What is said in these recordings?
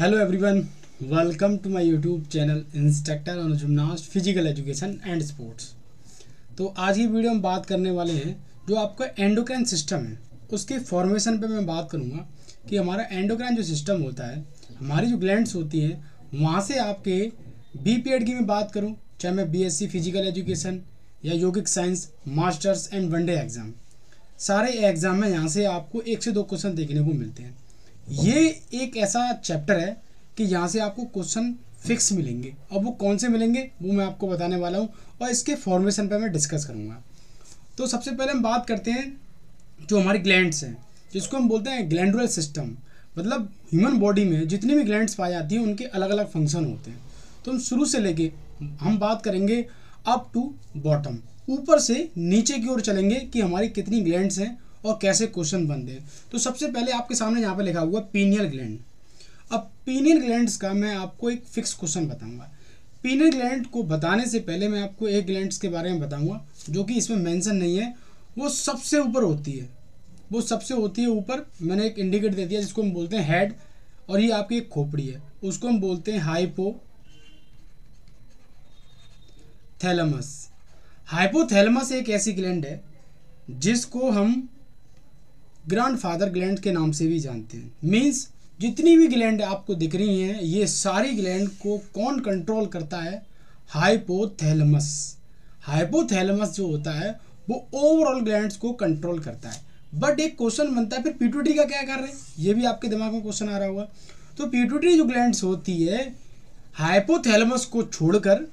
Hello everyone, welcome to my YouTube channel instructor Anuj gymnast physical education and sports. तो आज की video में बात करने वाले हैं जो आपका एंडोक्राइन सिस्टम है उसके फॉर्मेशन पे मैं बात करूँगा कि हमारा एंडोक्राइन जो सिस्टम होता है, हमारी जो ग्लैंड्स होती हैं, वहाँ से आपके बीपीएड की मैं बात करूँ, चाहे मैं बीएससी फिजिकल एजुकेशन या योगिक science masters and one day exam, सारे एग्ज़ाम में यहाँ से आपको 1 से 2 क्वेश्चन देखने को मिलते हैं। ये एक ऐसा चैप्टर है कि यहाँ से आपको क्वेश्चन फिक्स मिलेंगे। अब वो कौन से मिलेंगे वो मैं आपको बताने वाला हूँ और इसके फॉर्मेशन पे मैं डिस्कस करूँगा। तो सबसे पहले हम बात करते हैं जो हमारी ग्लैंड्स हैं, जिसको हम बोलते हैं ग्लैंडुलर सिस्टम। मतलब ह्यूमन बॉडी में जितनी भी ग्लैंड्स पाई जाती हैं उनके अलग अलग फंक्शन होते हैं। तो हम शुरू से लेके हम बात करेंगे अप टू बॉटम, ऊपर से नीचे की ओर चलेंगे कि हमारी कितनी ग्लैंड्स हैं और कैसे क्वेश्चन बनते हैं। तो सबसे पहले आपके सामने यहाँ पे लिखा हुआ पीनियल ग्लैंड। अब पीनियल ग्लैंड्स का मैं आपको एक फिक्स क्वेश्चन बताऊंगा। पीनियल ग्लैंड को बताने से पहले मैं आपको एक ग्लैंड्स के बारे में बताऊंगा जो कि इसमें मेंशन नहीं है। वो सबसे ऊपर होती है, वो सबसे होती है ऊपर। मैंने एक इंडिकेट दे दिया जिसको हम बोलते हैं हेड, और ये आपकी एक खोपड़ी है, उसको हम बोलते हैं हाइपोथैलेमस। हाइपोथैलेमस एक ऐसी ग्लैंड है जिसको हम ग्रैंडफादर ग्लैंड के नाम से भी जानते हैं। मीन्स जितनी भी ग्लैंड आपको दिख रही हैं, ये सारी ग्लैंड को कौन कंट्रोल करता है? हाइपोथैलेमस। हाइपोथैलेमस जो होता है वो ओवरऑल ग्लैंड्स को कंट्रोल करता है। बट एक क्वेश्चन बनता है, फिर पिट्यूटरी का क्या कार्य है? ये भी आपके दिमाग में क्वेश्चन आ रहा होगा। तो पिट्यूटरी जो ग्लैंड्स होती है, हाइपोथैलेमस को छोड़कर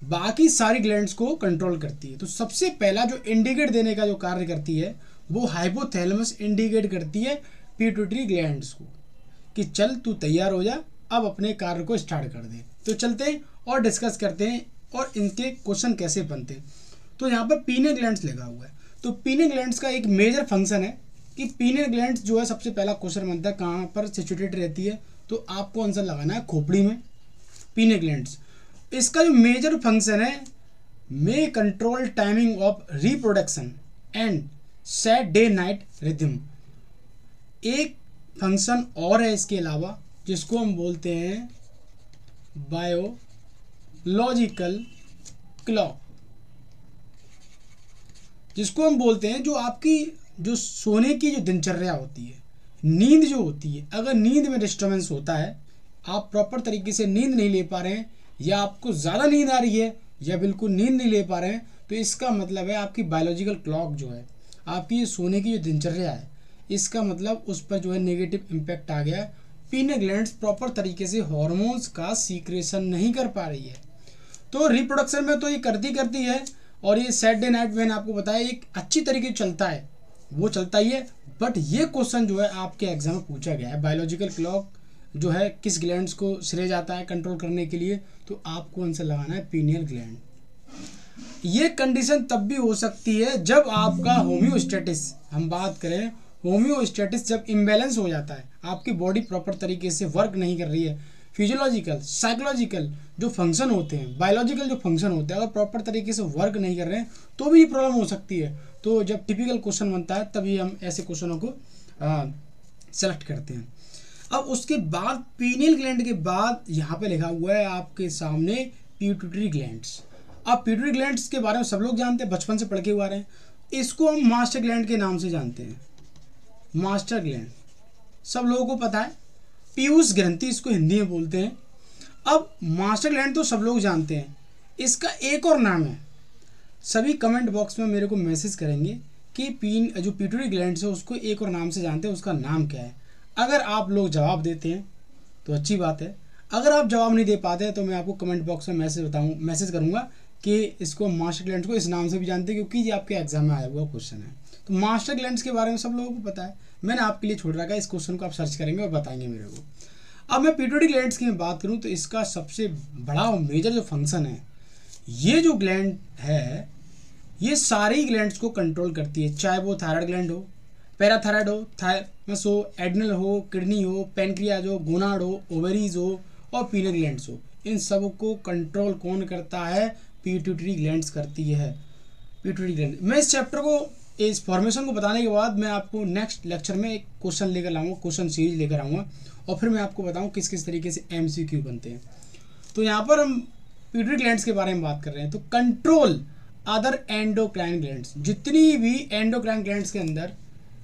बाकी सारी ग्लैंड्स को कंट्रोल करती है। तो सबसे पहला जो इंडिकेट देने का जो कार्य करती है वो हाइपोथैलेमस इंडिकेट करती है पिट्यूटरी ग्लैंड्स को कि चल तू तैयार हो जा, अब अपने कार्य को स्टार्ट कर दे। तो चलते हैं और डिस्कस करते हैं और इनके क्वेश्चन कैसे बनते हैं। तो यहाँ पर पीनियल ग्लैंड्स लिखा हुआ है। तो पीनियल ग्लैंड्स का एक मेजर फंक्शन है कि पीनियल ग्लैंड्स जो है, सबसे पहला क्वेश्चन बनता है कहाँ पर सिचुएटेड रहती है। तो आपको आंसर लगाना है खोपड़ी में, पीनियल ग्लैंड्स। इसका जो मेजर फंक्शन है, may control timing of reproduction and set day night rhythm. एक फंक्शन और है इसके अलावा जिसको हम बोलते हैं बायोलॉजिकल क्लॉक, जिसको हम बोलते हैं जो आपकी जो सोने की जो दिनचर्या होती है, नींद जो होती है, अगर नींद में डिस्टर्बेंस होता है, आप प्रॉपर तरीके से नींद नहीं ले पा रहे हैं, या आपको ज़्यादा नींद आ रही है या बिल्कुल नींद नहीं ले पा रहे हैं, तो इसका मतलब है आपकी बायोलॉजिकल क्लॉक जो है, आपकी ये सोने की जो दिनचर्या है, इसका मतलब उस पर जो है नेगेटिव इम्पैक्ट आ गया है। पीनियल ग्लैंड्स प्रॉपर तरीके से हार्मोन्स का सीक्रेशन नहीं कर पा रही है। तो रिप्रोडक्शन में तो ये करती है, और ये सेट डे नाइट मैंने आपको बताया एक अच्छी तरीके से चलता है, वो चलता ही है। बट ये क्वेश्चन जो है आपके एग्जाम में पूछा गया है, बायोलॉजिकल क्लॉक जो है किस ग्लैंड्स को श्रेय जाता है कंट्रोल करने के लिए, तो आपको आंसर लगाना है पीनियल ग्लैंड। ये कंडीशन तब भी हो सकती है जब आपका होम्योस्टेटिस, हम बात करें होम्योस्टेटिस, जब इम्बैलेंस हो जाता है, आपकी बॉडी प्रॉपर तरीके से वर्क नहीं कर रही है, फिजियोलॉजिकल साइकोलॉजिकल जो फंक्शन होते हैं, बायोलॉजिकल जो फंक्शन होते हैं, अगर प्रॉपर तरीके से वर्क नहीं कर रहे हैं तो भी प्रॉब्लम हो सकती है। तो जब टिपिकल क्वेश्चन बनता है तभी हम ऐसे क्वेश्चनों को सेलेक्ट करते हैं। अब उसके बाद पीनियल ग्लैंड के बाद यहाँ पे लिखा हुआ है आपके सामने पिट्यूटरी ग्लैंड्स। अब पिट्यूटरी ग्लैंड्स के बारे में सब लोग जानते हैं, बचपन से पढ़ के हुए आ रहे हैं। इसको हम मास्टर ग्लैंड के नाम से जानते हैं। मास्टर ग्लैंड सब लोगों को पता है, पीयूष ग्रंथि इसको हिंदी में बोलते हैं। अब मास्टर ग्लैंड तो सब लोग जानते हैं, इसका एक और नाम है। सभी कमेंट बॉक्स में मेरे को मैसेज करेंगे कि जो पिट्यूटरी ग्लैंड है उसको एक और नाम से जानते हैं, उसका नाम क्या है। अगर आप लोग जवाब देते हैं तो अच्छी बात है, अगर आप जवाब नहीं दे पाते हैं तो मैं आपको कमेंट बॉक्स में मैसेज करूँगा कि इसको मास्टर ग्लैंड्स को इस नाम से भी जानते हैं, क्योंकि ये आपके एग्जाम में आया हुआ क्वेश्चन है। तो मास्टर ग्लैंड्स के बारे में सब लोगों को पता है, मैंने आपके लिए छोड़ रखा है, इस क्वेश्चन को आप सर्च करेंगे और बताएंगे मेरे को। अब मैं पिट्यूटरी ग्लैंड्स की मैं बात करूँ तो इसका सबसे बड़ा और मेजर जो फंक्शन है, ये जो ग्लैंड है ये सारी ग्लैंड्स को कंट्रोल करती है, चाहे वो थायराइड ग्लैंड हो, पैराथायराइड हो, थायमस हो, एड्रिनल हो, किडनी हो, पैनक्रियाज हो, गोनाड हो, ओवरीज हो और पीनियल ग्लैंड्स हो। इन सब को कंट्रोल कौन करता है? पिट्यूटरी ग्लैंड्स करती है। पिट्यूटरी ग्लैंड, मैं इस चैप्टर को इस फॉर्मेशन को बताने के बाद मैं आपको नेक्स्ट लेक्चर में एक क्वेश्चन लेकर आऊँगा, क्वेश्चन सीरीज लेकर आऊँगा, और फिर मैं आपको बताऊँ किस किस तरीके से MCQ बनते हैं। तो यहाँ पर हम पिट्यूटरी ग्लैंड्स के बारे में बात कर रहे हैं। तो कंट्रोल अदर एंडोक्राइन ग्लैंड्स, जितनी भी एंडोक्राइन ग्लैंड्स के अंदर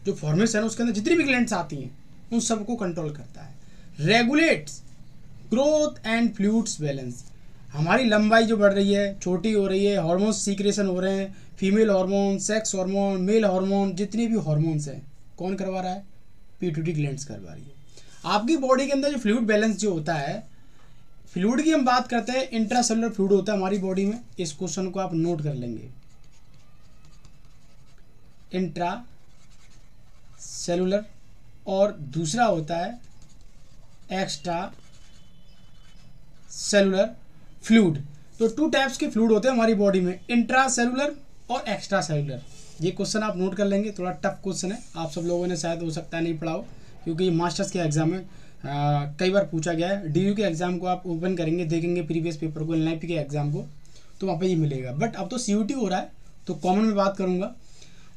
जो फॉर्मेशन है उसके अंदर जितनी भी ग्लैंड्स आती हैं उन सबको कंट्रोल करता है। Regulates growth and fluids balance, हमारी लंबाई जो बढ़ रही है, छोटी हो रही है, हार्मोन्स सीक्रेशन हो रहे हैं, female hormone, sex hormone, male hormone, जितने भी हार्मोन्स हैं कौन करवा रहा है? पिट्यूटरी ग्लैंड्स करवा रही है। आपकी बॉडी के अंदर जो फ्लूइड बैलेंस जो होता है, फ्लूइड की हम बात करते हैं, इंट्रासेलुलर फ्लूइड होता है हमारी बॉडी में। इस क्वेश्चन को आप नोट कर लेंगे, इंट्रा सेलुलर, और दूसरा होता है एक्स्ट्रा सेलुलर फ्लूइड। तो 2 टाइप्स के फ्लूइड होते हैं हमारी बॉडी में, इंट्रा सेलुलर और एक्स्ट्रा सेलुलर। ये क्वेश्चन आप नोट कर लेंगे, थोड़ा टफ क्वेश्चन है, आप सब लोगों ने शायद हो सकता है नहीं पढ़ा हो, क्योंकि ये मास्टर्स के एग्जाम में कई बार पूछा गया है। DU के एग्जाम को आप ओपन करेंगे, देखेंगे प्रीवियस पेपर को, NIP के एग्जाम को, तो वहाँ पे ये मिलेगा। बट अब तो CUT हो रहा है तो कॉमन में बात करूँगा।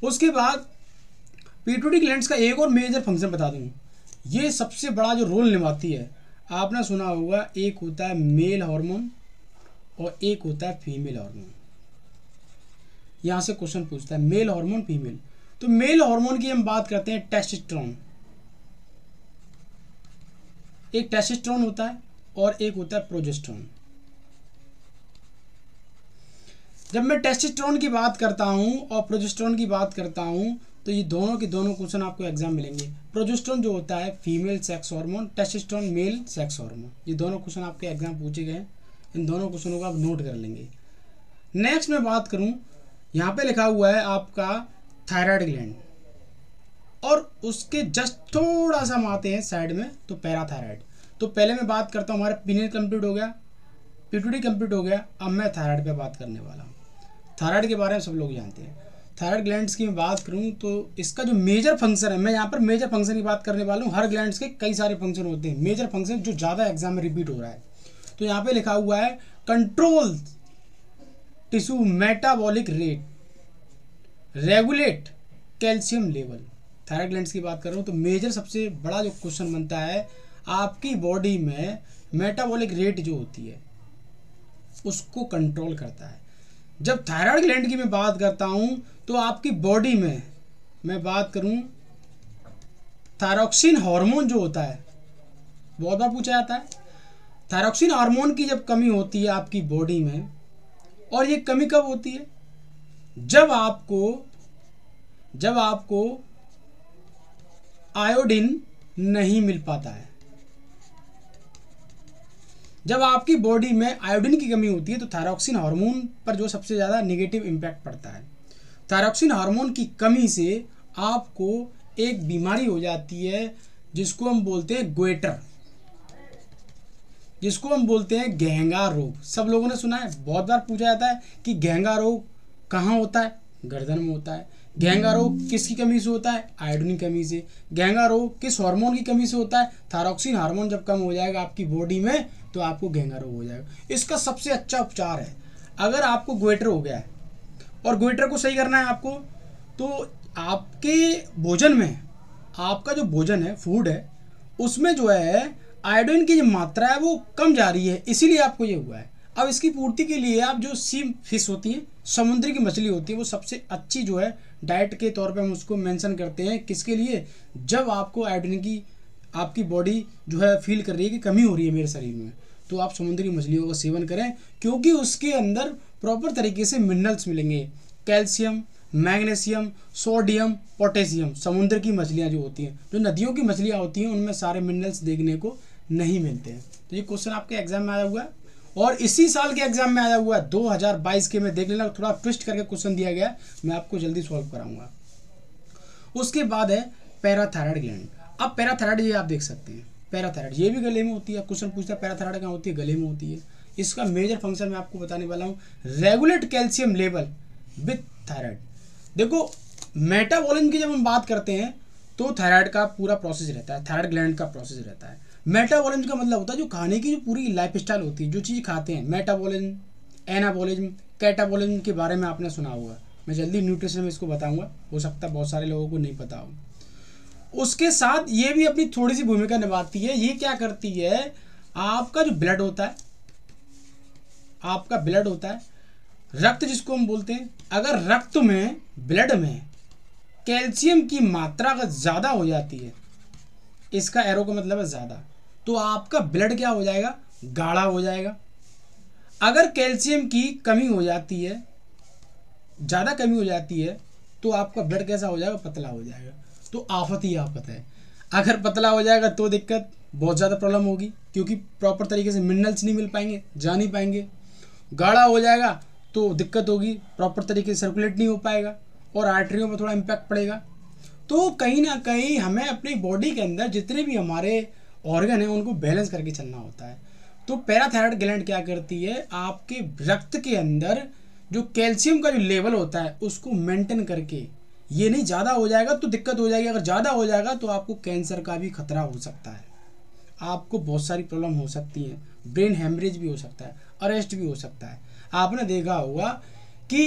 उसके बाद पिट्यूटरी ग्लैंड्स का एक और मेजर फंक्शन बता दूँ, ये सबसे बड़ा जो रोल निभाती है, आपने सुना होगा, एक होता है मेल हार्मोन और एक होता है फीमेल हार्मोन। यहाँ से क्वेश्चन पूछता है मेल हार्मोन फीमेल। तो मेल हार्मोन की हम बात करते हैं टेस्टोस्टेरोन, एक टेस्टोस्टेरोन होता है और एक होता है प्रोजेस्टेरोन। जब मैं टेस्टोस्टेरोन की बात करता हूं और प्रोजेस्टेरोन की बात करता हूं तो ये दोनों के दोनों क्वेश्चन आपको एग्जाम मिलेंगे। प्रोजेस्टेरोन जो होता है female sex hormone, testosterone male sex hormone. ये दोनों क्वेश्चन आपके एग्जाम पूछे गए हैं, इन दोनों क्वेश्चनों को आप नोट कर लेंगे। नेक्स्ट मैं बात करूं, यहाँ पे लिखा हुआ है आपका थायराइड ग्लैंड, और उसके जस्ट थोड़ा सा हम आते हैं साइड में तो पैराथायराइड। तो पहले मैं बात करता हूँ, हमारा पिनियल कंप्लीट हो गया, पिट्यूटरी कंप्लीट हो गया, अब मैं थायराइड पे बात करने वाला हूँ। थायराइड के बारे में सब लोग जानते हैं। थायराइड ग्लैंड्स की मैं बात करूँ तो इसका जो मेजर फंक्शन है, मैं यहाँ पर मेजर फंक्शन की बात करने वाला हूँ। हर ग्लैंड्स के कई सारे फंक्शन होते हैं, मेजर फंक्शन जो ज़्यादा एग्जाम में रिपीट हो रहा है। तो यहाँ पे लिखा हुआ है control tissue metabolic rate, regulate calcium level. Thyroid glands की बात कर रहा हूँ तो मेजर सबसे बड़ा जो क्वेश्चन बनता है, आपकी बॉडी में मेटाबॉलिक रेट जो होती है उसको कंट्रोल करता है। जब थायराइड ग्लैंड की मैं बात करता हूं तो आपकी बॉडी में मैं बात करूं, थायरॉक्सिन हार्मोन जो होता है, बहुत बार पूछा जाता है, थायरॉक्सिन हार्मोन की जब कमी होती है आपकी बॉडी में, और ये कमी कब होती है? जब आपको आयोडीन नहीं मिल पाता है। जब आपकी बॉडी में आयोडीन की कमी होती है तो थायरॉक्सिन हार्मोन पर जो सबसे ज़्यादा नेगेटिव इम्पैक्ट पड़ता है। थायरॉक्सिन हार्मोन की कमी से आपको एक बीमारी हो जाती है जिसको हम बोलते हैं गोइटर, जिसको हम बोलते हैं घेंगा रोग। सब लोगों ने सुना है, बहुत बार पूछा जाता है कि घेंगा रोग कहाँ होता है? गर्दन में होता है। घेंगा रोग किसकी कमी से होता है? आयोडीन की कमी से। घेंगा रोग किस हार्मोन की कमी से होता है? थायरॉक्सिन हार्मोन जब कम हो जाएगा आपकी बॉडी में तो आपको घेंगा रोग हो जाएगा। इसका सबसे अच्छा उपचार है, अगर आपको गोइटर हो गया है और गोइटर को सही करना है आपको, तो आपके भोजन में, आपका जो भोजन है, फूड है, उसमें जो है आयोडीन की जो मात्रा है वो कम जा रही है, इसीलिए आपको ये हुआ है। अब इसकी पूर्ति के लिए आप जो सी फिश होती है, समुद्री की मछली होती है, वो सबसे अच्छी जो है डाइट के तौर पे हम उसको मेंशन करते हैं। किसके लिए? जब आपको आयोडीन की आपकी बॉडी जो है फील कर रही है कि कमी हो रही है मेरे शरीर में, तो आप समुद्री मछलियों का सेवन करें, क्योंकि उसके अंदर प्रॉपर तरीके से मिनरल्स मिलेंगे, कैल्शियम, मैग्नीशियम, सोडियम, पोटेशियम। समुद्र की मछलियाँ जो होती हैं, जो नदियों की मछलियाँ होती हैं, उनमें सारे मिनरल्स देखने को नहीं मिलते हैं। तो ये क्वेश्चन आपके एग्जाम में आया हुआ है और इसी साल के एग्जाम में आया हुआ है, 2022 के में देख लेना, थोड़ा ट्विस्ट करके क्वेश्चन दिया गया है, मैं आपको जल्दी सॉल्व कराऊंगा। उसके बाद है पैराथायराइड ग्लैंड। अब पैराथायराइड ये आप देख सकते हैं, पैराथायराइड ये भी गले में होती है। क्वेश्चन पूछता है पैराथायराइड कहाँ होती है? गले में होती है। इसका मेजर फंक्शन मैं आपको बताने वाला हूँ, regulate calcium level with thyroid. देखो, मेटाबॉलिज्म की जब हम बात करते हैं तो थायराइड का पूरा प्रोसेस रहता है, थायराइड ग्लैंड का प्रोसेस रहता है। मेटाबॉलिज्म का मतलब होता है जो खाने की जो पूरी लाइफस्टाइल होती है, जो चीज़ खाते हैं। मेटाबॉलिज्म, एनाबॉलिज्म, कैटाबॉलिज्म के बारे में आपने सुना होगा। मैं जल्दी न्यूट्रिशन में इसको बताऊंगा, हो सकता है बहुत सारे लोगों को नहीं पता हो। उसके साथ ये भी अपनी थोड़ी सी भूमिका निभाती है। ये क्या करती है, आपका जो ब्लड होता है, आपका ब्लड होता है, रक्त जिसको हम बोलते हैं, अगर रक्त में, ब्लड में कैल्शियम की मात्रा अगर ज़्यादा हो जाती है, इसका एरो का मतलब है ज़्यादा, तो आपका ब्लड क्या हो जाएगा, गाढ़ा हो जाएगा। अगर कैल्शियम की कमी हो जाती है, ज़्यादा कमी हो जाती है, तो आपका ब्लड कैसा हो जाएगा, पतला हो जाएगा। तो आफत ही आफत है। अगर पतला हो जाएगा तो दिक्कत, बहुत ज़्यादा प्रॉब्लम होगी, क्योंकि प्रॉपर तरीके से मिनरल्स नहीं मिल पाएंगे, जा नहीं पाएंगे। गाढ़ा हो जाएगा तो दिक्कत होगी, प्रॉपर तरीके से सर्कुलेट नहीं हो पाएगा और आर्टरियों में थोड़ा इम्पैक्ट पड़ेगा। तो कहीं ना कहीं हमें अपनी बॉडी के अंदर जितने भी हमारे ऑर्गन हैं उनको बैलेंस करके चलना होता है। तो पैराथायराइड ग्लैंड क्या करती है, आपके रक्त के अंदर जो कैल्शियम का जो लेवल होता है उसको मेंटेन करके, ये नहीं ज़्यादा हो जाएगा तो दिक्कत हो जाएगी, अगर ज़्यादा हो जाएगा तो आपको कैंसर का भी खतरा हो सकता है, आपको बहुत सारी प्रॉब्लम हो सकती हैं, ब्रेन हेमरेज भी हो सकता है, अरेस्ट भी हो सकता है। आपने देखा होगा कि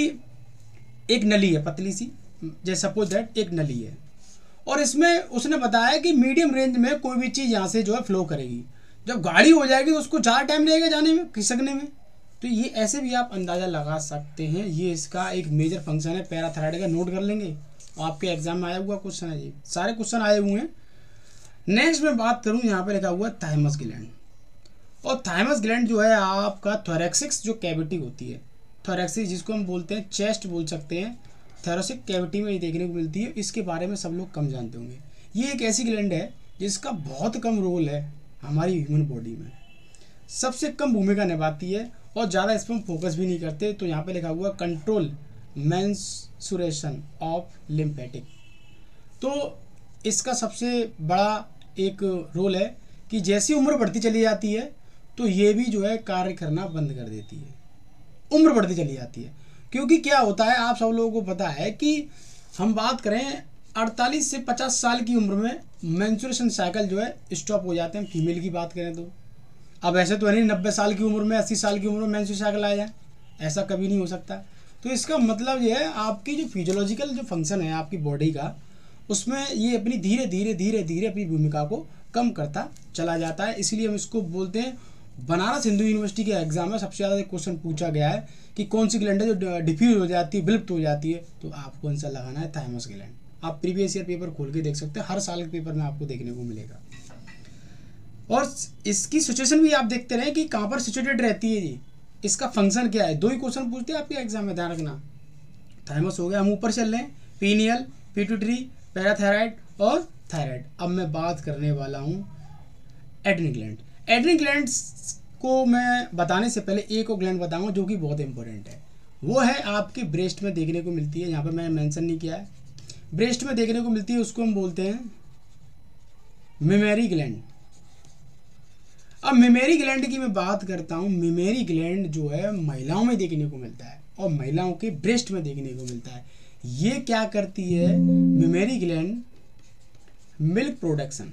एक नली है पतली सी, जैसे सपोज दैट एक नली है, और इसमें उसने बताया कि मीडियम रेंज में कोई भी चीज़ यहाँ से जो है फ्लो करेगी, जब गाढ़ी हो जाएगी तो उसको ज़्यादा टाइम लगेगा जाने में, खिसकने में। तो ये ऐसे भी आप अंदाज़ा लगा सकते हैं। ये इसका एक मेजर फंक्शन है पैराथायराइड का, नोट कर लेंगे, आपके एग्जाम में आया हुआ क्वेश्चन है, ये सारे क्वेश्चन आए हुए हैं। नेक्स्ट मैं बात करूँ, यहाँ पे लिखा हुआ थाइमस ग्लैंड, और थाइमस ग्लैंड जो है आपका थोरैक्सिक्स जो कैविटी होती है, थोरैक्सिस जिसको हम बोलते हैं चेस्ट बोल सकते हैं, थोरैसिक कैविटी में ये देखने को मिलती है। इसके बारे में सब लोग कम जानते होंगे। ये एक ऐसी ग्लैंड है जिसका बहुत कम रोल है हमारी ह्यूमन बॉडी में, सबसे कम भूमिका निभाती है और ज़्यादा इस पर हम फोकस भी नहीं करते। तो यहाँ पे लिखा हुआ कंट्रोल मेंसुरेशन ऑफ लिम्फेटिक। तो इसका सबसे बड़ा एक रोल है कि जैसी उम्र बढ़ती चली जाती है तो ये भी जो है कार्य करना बंद कर देती है, उम्र बढ़ती चली जाती है। क्योंकि क्या होता है, आप सब लोगों को पता है कि हम बात करें 48 से 50 साल की उम्र में मेंस्ट्रुएशन साइकिल जो है स्टॉप हो जाते हैं, फीमेल की बात करें तो। अब ऐसे तो नहीं 90 साल की उम्र में, 80 साल की उम्र में मेंस्ट्रुएशन साइकिल आ जाए, ऐसा कभी नहीं हो सकता। तो इसका मतलब ये है आपकी जो फिजियोलॉजिकल जो फंक्शन है आपकी बॉडी का, उसमें ये अपनी धीरे धीरे धीरे धीरे अपनी भूमिका को कम करता चला जाता है। इसलिए हम इसको बोलते हैं, बनारस हिंदू यूनिवर्सिटी के एग्जाम में सबसे ज़्यादा क्वेश्चन पूछा गया है कि कौन सी ग्लैंड है जो डिफ्यूज हो जाती है, विलुप्त हो जाती है, तो आपको आंसर लगाना है थाइमस ग्लैंड। आप प्रीवियस ईयर पेपर खोल के देख सकते हैं, हर साल के पेपर में आपको देखने को मिलेगा। और इसकी सिचुएशन भी आप देखते रहे कि कहाँ पर सिचुएटेड रहती है जी, इसका फंक्शन क्या है। 2 ही क्वेश्चन पूछते हैं आपके एग्जाम में, ध्यान रखना। थाइमस हो गया, हम ऊपर चल रहे हैं, पीनियल, पिट्यूटरी, पैराथायराइड और थायराइड। अब मैं बात करने वाला हूँ एड्रिनल ग्लैंड। एड्रिनल ग्लैंड को मैं बताने से पहले एक और ग्लैंड बताऊंगा जो कि बहुत इंपॉर्टेंट है, वो है आपके ब्रेस्ट में देखने को मिलती है। यहाँ पर मैंने मेंशन नहीं किया है, ब्रेस्ट में देखने को मिलती है, उसको हम बोलते हैं मेमेरी ग्लैंड। अब मेमेरी ग्लैंड की मैं बात करता हूँ। मेमेरी ग्लैंड जो है महिलाओं में देखने को मिलता है और महिलाओं के ब्रेस्ट में देखने को मिलता है। ये क्या करती है mammary gland, milk production,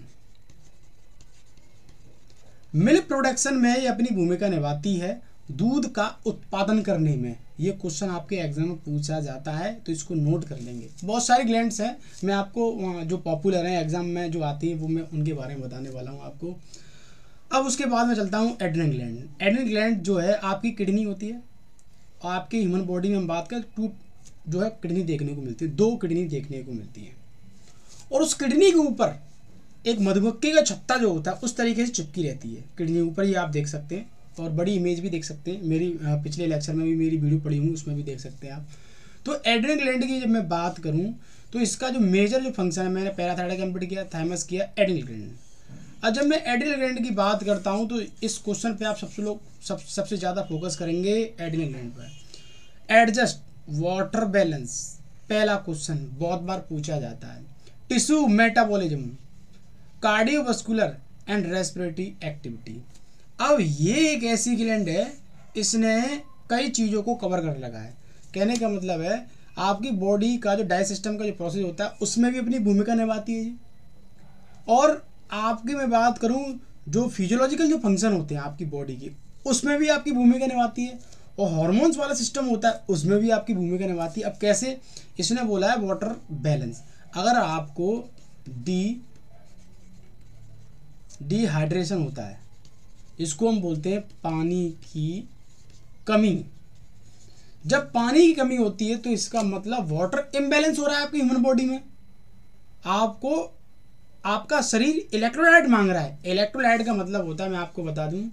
milk production में ये अपनी भूमिका निभाती है, दूध का उत्पादन करने में। ये क्वेश्चन आपके एग्जाम में पूछा जाता है, तो इसको नोट कर लेंगे। बहुत सारे ग्लैंड्स हैं, मैं आपको जो पॉपुलर हैं एग्जाम में जो आती है वो मैं उनके बारे में बताने वाला हूँ आपको। अब उसके बाद मैं चलता हूँ एड्रिनल ग्लैंड। एड्रिनल ग्लैंड जो है आपकी किडनी होती है, और आपकी ह्यूमन बॉडी में हम बात करें 2 जो है किडनी देखने को मिलती है, 2 किडनी देखने को मिलती है। और उस किडनी के ऊपर एक मधुमक्खी का छत्ता जो होता है उस तरीके से चिपकी रहती है किडनी ऊपर, ही आप देख सकते हैं। और बड़ी इमेज भी देख सकते हैं, मेरी पिछले लेक्चर में भी मेरी वीडियो पड़ी हुई, उसमें भी देख सकते हैं आप। तो एड्रिनल ग्लैंड की जब मैं बात करूं तो इसका जो मेजर जो फंक्शन है, मैंने पैराथायराइड कंप्लीट किया, थाइमस किया, एड्रिनल ग्लैंड। अब जब मैं एड्रिनल ग्लैंड की बात करता हूं तो इस क्वेश्चन पे आप सबसे ज़्यादा फोकस करेंगे एड्रिनल ग्लैंड पर। एडजस्ट वाटर बैलेंस, पहला क्वेश्चन बहुत बार पूछा जाता है। Tissue metabolism, cardiovascular and respiratory activity. अब ये एक ऐसी ग्लैंड है, इसने कई चीज़ों को कवर कर लगा है। कहने का मतलब है आपकी बॉडी का जो डाइजेस्टम का जो प्रोसेस होता है उसमें भी अपनी भूमिका निभाती है जी। और आपकी मैं बात करूं जो फिजियोलॉजिकल जो फंक्शन होते हैं आपकी बॉडी की, उसमें भी आपकी भूमिका निभाती है। और हार्मोन्स वाला सिस्टम होता है उसमें भी आपकी भूमिका निभाती है। अब कैसे, इसने बोला है वाटर बैलेंस। अगर आपको डिहाइड्रेशन होता है, इसको हम बोलते हैं पानी की कमी। जब पानी की कमी होती है तो इसका मतलब वाटर इम्बैलेंस हो रहा है आपकी ह्यूमन बॉडी में। आपको आपका शरीर इलेक्ट्रोलाइट मांग रहा है। इलेक्ट्रोलाइट का मतलब होता है, मैं आपको बता दूं,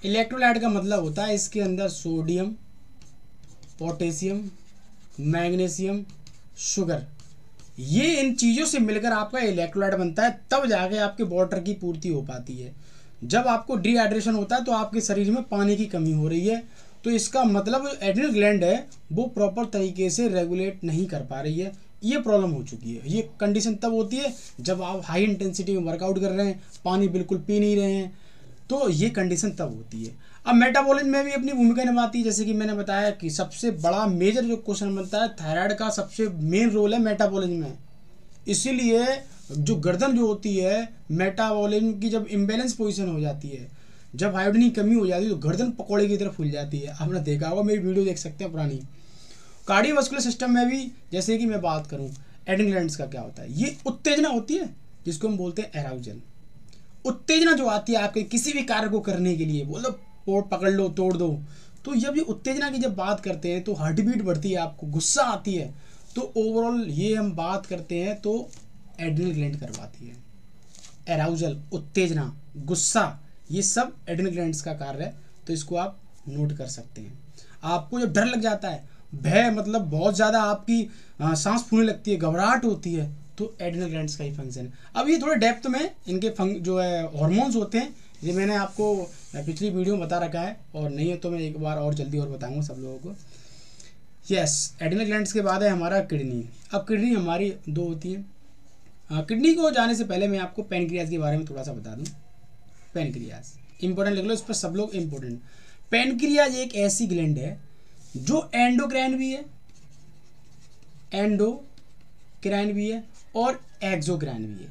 इलेक्ट्रोलाइट का मतलब होता है इसके अंदर सोडियम, पोटेशियम, मैग्नीशियम, शुगर, ये इन चीज़ों से मिलकर आपका इलेक्ट्रोलाइट बनता है, तब जाके आपके वाटर की पूर्ति हो पाती है। जब आपको डिहाइड्रेशन होता है तो आपके शरीर में पानी की कमी हो रही है, तो इसका मतलब एड्रिनल ग्लैंड है वो प्रॉपर तरीके से रेगुलेट नहीं कर पा रही है। ये प्रॉब्लम हो चुकी है। ये कंडीशन तब होती है जब आप हाई इंटेंसिटी में वर्कआउट कर रहे हैं, पानी बिल्कुल पी नहीं रहे हैं, तो ये कंडीशन तब होती है। अब मेटाबॉलिज्म में भी अपनी भूमिका निभाती है। जैसे कि मैंने बताया कि सबसे बड़ा मेजर जो क्वेश्चन बनता है, थायराइड का सबसे मेन रोल है मेटाबॉलिज्म में। इसीलिए जो गर्दन जो होती है, मेटाबॉलिज्म की जब इम्बैलेंस पोजीशन हो जाती है, जब आयोडीन की कमी हो जाती है तो गर्दन पकौड़े की तरह फूल जाती है। आपने देखा होगा, मेरी वीडियो देख सकते हैं पुरानी। कार्डियोवास्कुलर सिस्टम में भी जैसे कि मैं बात करूं, एड्रिनल ग्लैंड्स का क्या होता है, ये उत्तेजना होती है जिसको हम बोलते हैं एराउजल। उत्तेजना जो आती है आपके किसी भी कार्य को करने के लिए, बोलो पोट पकड़ लो, तोड़ दो, तो जब ये उत्तेजना की जब बात करते हैं तो हार्ट बीट बढ़ती है, आपको गुस्सा आती है, तो ओवरऑल ये हम बात करते हैं तो एड्रिनल ग्लैंड करवाती है। एराउजल, उत्तेजना, गुस्सा, ये सब एड्रिनल ग्लैंड्स का कार्य है। तो इसको आप नोट कर सकते हैं। आपको जब डर लग जाता है, भय मतलब बहुत ज़्यादा आपकी सांस फूलने लगती है, घबराहट होती है, तो एड्रिनल ग्लैंड्स का ही फंक्शन है। अब ये थोड़े डेप्थ में इनके जो है हार्मोन्स होते हैं, ये मैंने आपको पिछली वीडियो में बता रखा है, और नहीं है तो मैं एक बार और जल्दी और बताऊंगा सब लोगों को। यस, एड्रिनल ग्लैंड्स के बाद है हमारा किडनी। अब किडनी हमारी दो होती है। किडनी को जाने से पहले मैं आपको पैनक्रियाज के बारे में थोड़ा सा बता दूं। पैनक्रियाज इंपॉर्टेंट लिख लो, इस पर सब लोग इंपॉर्टेंट। पैनक्रियाज एक ऐसी ग्लैंड है जो एंडोक्राइन भी है, एंडोक्राइन भी है और एक्सोक्राइन भी है।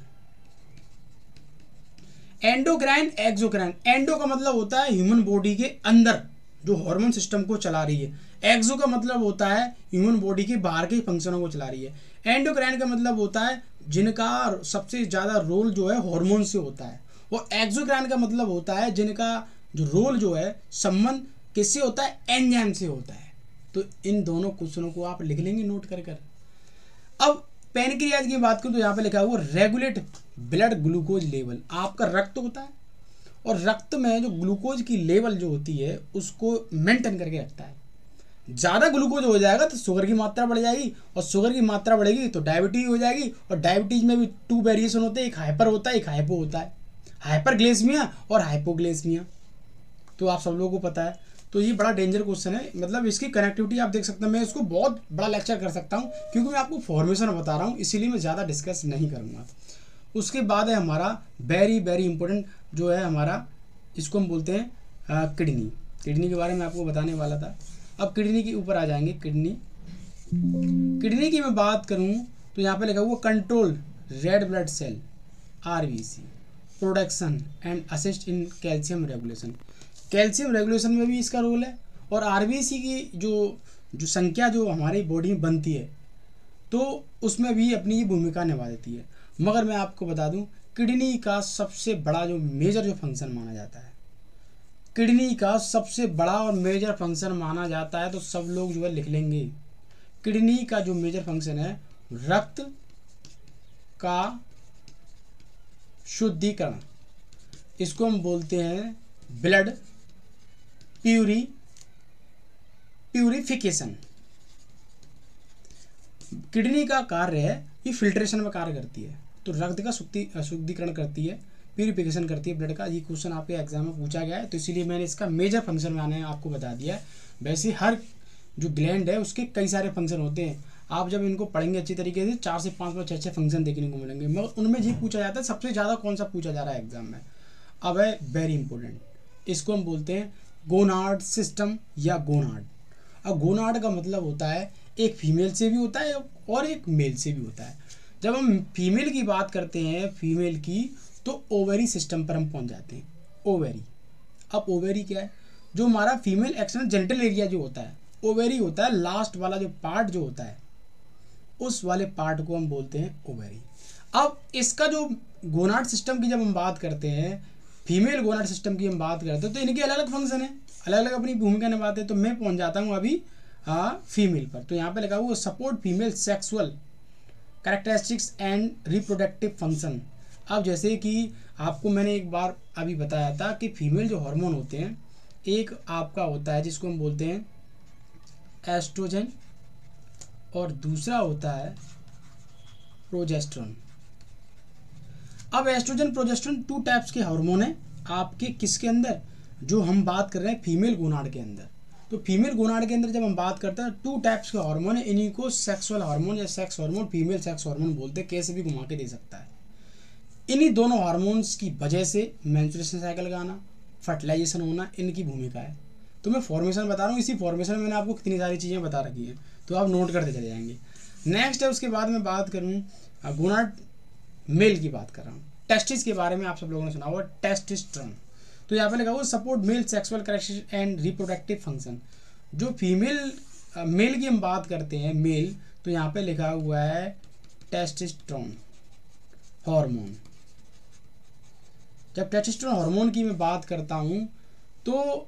एंडोक्राइन, एक्सोक्राइन, एंडो का मतलब होता है ह्यूमन बॉडी के अंदर जो हार्मोन सिस्टम को चला रही है, एक्सो का मतलब होता है ह्यूमन बॉडी के बाहर के फंक्शनों को चला रही है, एंडोक्राइन का मतलब होता है जिनका सबसे ज़्यादा रोल जो है हार्मोन से होता है, और एक्सोक्राइन का मतलब होता है जिनका जो रोल जो है संबंध किससे होता है, एंजाइम से होता है। तो इन दोनों क्वेश्चनों को आप लिख लेंगे नोट कर कर। अब पैनक्रियाज की बात करूं तो यहाँ पे लिखा हुआ रेगुलेट ब्लड ग्लूकोज लेवल। आपका रक्त होता है और रक्त में जो ग्लूकोज की लेवल जो होती है उसको मेंटेन करके रखता है। ज़्यादा ग्लूकोज हो जाएगा तो शुगर की मात्रा बढ़ जाएगी, और शुगर की मात्रा बढ़ेगी तो डायबिटीज हो जाएगी, और डायबिटीज में भी 2 वेरिएशन होते हैं, एक हाइपर होता है, एक हाइपो होता है, हाइपरग्लाइसेमिया और हाइपोग्लाइसेमिया। तो आप सब लोगों को पता है। तो ये बड़ा डेंजर क्वेश्चन है, मतलब इसकी कनेक्टिविटी आप देख सकते हैं। मैं इसको बहुत बड़ा लेक्चर कर सकता हूँ क्योंकि मैं आपको फॉर्मेशन बता रहा हूँ, इसीलिए मैं ज़्यादा डिस्कस नहीं करूँगा। उसके बाद है हमारा वेरी वेरी इंपॉर्टेंट जो है हमारा, इसको हम बोलते हैं किडनी। किडनी के बारे में आपको बताने वाला था। अब किडनी के ऊपर आ जाएंगे। किडनी की मैं बात करूँ तो यहाँ पे लिखा हुआ control red blood cell RBC production and assist in calcium regulation. Calcium regulation में भी इसका रोल है, और RBC की जो संख्या जो हमारी बॉडी में बनती है तो उसमें भी अपनी भूमिका निभा देती है। मगर मैं आपको बता दूं, किडनी का सबसे बड़ा जो मेजर जो फंक्शन माना जाता है, किडनी का सबसे बड़ा और मेजर फंक्शन माना जाता है, तो सब लोग जो है लिख लेंगे। किडनी का जो मेजर फंक्शन है, रक्त का शुद्धिकरण, इसको हम बोलते हैं ब्लड प्यूरिफिकेशन। किडनी का कार्य है, ये फिल्ट्रेशन में कार्य करती है, तो रक्त का शुद्धिकरण करती है, प्यूरिफिकेशन करती है ब्लड का। ये क्वेश्चन आपके एग्जाम में पूछा गया है, तो इसीलिए मैंने इसका मेजर फंक्शन में आने आपको बता दिया है। वैसे हर जो ग्लैंड है उसके कई सारे फंक्शन होते हैं। आप जब इनको पढ़ेंगे अच्छी तरीके से 4 से 5 में 6 फंक्शन देखने को मिलेंगे, मगर उनमें ये पूछा जाता है सबसे ज़्यादा कौन सा पूछा जा रहा है एग्जाम में। अब है वेरी इंपॉर्टेंट, इसको हम बोलते हैं गोनाड सिस्टम या गोनाड। अब गोनाड का मतलब होता है एक फीमेल से भी होता है और एक मेल से भी होता है। जब हम फीमेल की बात करते हैं, फीमेल की, तो ओवेरी सिस्टम पर हम पहुंच जाते हैं। ओवेरी, अब ओवेरी क्या है, जो हमारा फीमेल एक्सटर्नल जेनिटल एरिया जो होता है, ओवेरी होता है लास्ट वाला जो पार्ट जो होता है, उस वाले पार्ट को हम बोलते हैं ओवेरी। अब इसका जो गोनाड सिस्टम की जब हम बात करते हैं, फीमेल गोनाड सिस्टम की हम बात करते हैं, तो इनके अलग अलग फंक्शन है, अलग अलग अपनी भूमिका निभाते हैं। तो मैं पहुंच जाता हूँ अभी फीमेल पर। तो यहाँ पे लिखा हुआ support female sexual characteristics and reproductive function. अब जैसे कि आपको मैंने एक बार अभी बताया था कि फीमेल जो हार्मोन होते हैं, एक आपका होता है जिसको हम बोलते हैं एस्ट्रोजन और दूसरा होता है प्रोजेस्टेरोन। अब एस्ट्रोजन प्रोजेस्टेरोन 2 टाइप्स के हार्मोन है आपके किसके अंदर, जो हम बात कर रहे हैं फीमेल गोनाड के अंदर। तो फीमेल गोनाड के अंदर जब हम बात करते हैं 2 टाइप्स के हार्मोन है, इन्हीं को सेक्सुअल हार्मोन या sex hormone, female sex hormone बोलते हैं, कैसे भी घुमा के दे सकता है। इन्हीं दोनों हार्मोन्स की वजह से मेंस्ट्रुएशन साइकिल का आना, फर्टिलाइजेशन होना, इनकी भूमिका है। तो मैं फॉर्मेशन बता रहा हूँ, इसी फॉर्मेशन में मैंने आपको कितनी सारी चीज़ें बता रखी हैं, तो आप नोट करते चले जाएंगे। नेक्स्ट है उसके बाद मैं बात करूँ गोनाड मेल की बात कर रहा हूँ। टेस्टिस के बारे में आप सब लोगों ने सुना हुआ, टेस्टोस्टेरोन। तो यहाँ पे लिखा हुआ support male sexual characteristics and reproductive function. जो फीमेल मेल की हम बात करते हैं मेल, तो यहाँ पे लिखा हुआ है टेस्टोस्टेरोन हार्मोन। जब टेस्टोस्टेरोन हार्मोन की मैं बात करता हूँ तो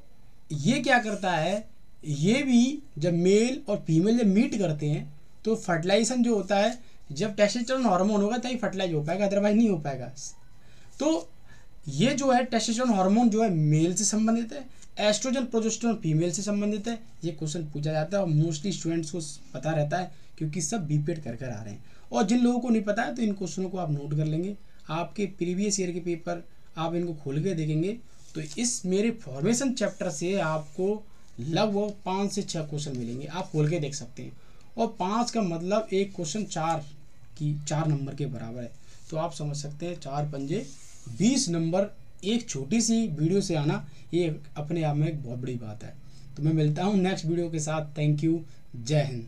ये क्या करता है, ये भी जब मेल और फीमेल जब मीट करते हैं तो फर्टिलाइजेशन जो होता है, जब टेस्टोस्टेरोन हार्मोन होगा तभी फर्टिलाइज हो पाएगा, अदरवाइज नहीं हो पाएगा। तो ये जो है टेस्टोस्टेरोन हार्मोन जो है मेल से संबंधित है, एस्ट्रोजन प्रोजेस्टेरोन फीमेल से संबंधित है। ये क्वेश्चन पूछा जाता है और मोस्टली स्टूडेंट्स को पता रहता है क्योंकि सब बीपीएड कर आ रहे हैं। और जिन लोगों को नहीं पता है तो इन क्वेश्चनों को आप नोट कर लेंगे, आपके प्रीवियस ईयर के पेपर आप इनको खोल के देखेंगे तो इस मेरे फॉर्मेशन चैप्टर से आपको लगभग 5 से 6 क्वेश्चन मिलेंगे, आप खोल के देख सकते हैं। और 5 का मतलब एक क्वेश्चन 4 नंबर के बराबर है। तो आप समझ सकते हैं 4 पंजे 20 नंबर एक छोटी सी वीडियो से आना, ये अपने आप में एक बहुत बड़ी बात है। तो मैं मिलता हूँ नेक्स्ट वीडियो के साथ। थैंक यू, जय हिंद।